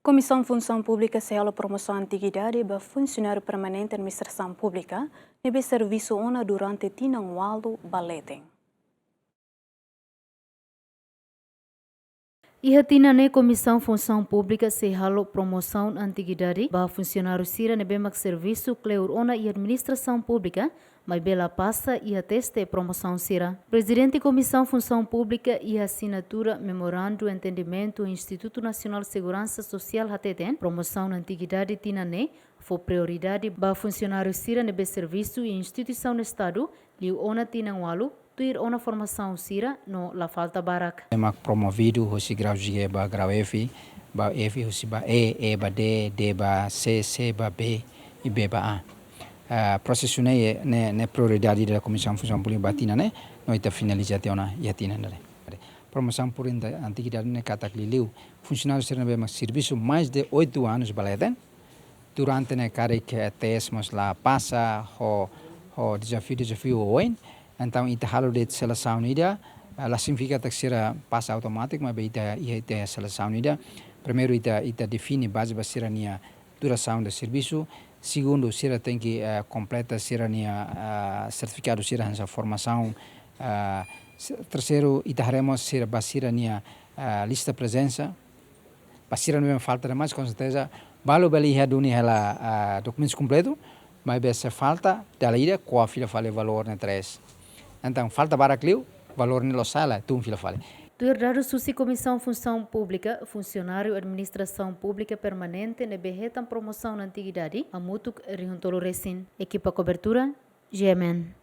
Comissão Função Pública sela promoção antiguidade para funcionário permanente da administração pública nebe serviço ona durante tinangualo baletem. Ihatina ne Comissão Função Pública se halo promoção antiguidade para funcionário sira nebe mak serviço cleur ona e administração pública mas bela passa e ateste promoção sira. Presidente Comissão Função Pública e assinatura memorando entendimento Instituto Nacional de Segurança Social hateten promoção antiguidade tinane foi prioridade para funcionário sira nebe serviço e instituição do Estado liu ona tinangualo tuir ona formação sira no la falta barak. Mak promovido hosi grau G ba grau F ba F hosi ba E ba D ba C ba B e B ba A. Processo ne prioridade da Comissão Função Pública batina né nós está finalização na yatina né. Promoção por antiguidade ne catacliliu funcionários serem bem serviço mais de 8 anos baleden durante ne cara que tesmos lá passa o desafio oin então ita halo de seleção unida la significa que será passa automático mas ita seleção unida primeiro ita define base basirania duração do serviço. Segundo, será tem que completa será certificado será essa formação. Terceiro, itaremos será basira lista presença. Basira não falta de mais com certeza. Balo beli haduni ela documentos completo, mas essa falta da lei qual fila fale valor na 3. Então falta baracliu, valor no sala, tu fila fale. Tuerdado Susi Comissão Função Pública, funcionário administração pública permanente ne behetan promoção na antiguidade, a mutuk rihuntolo resin. Equipa cobertura, GMN.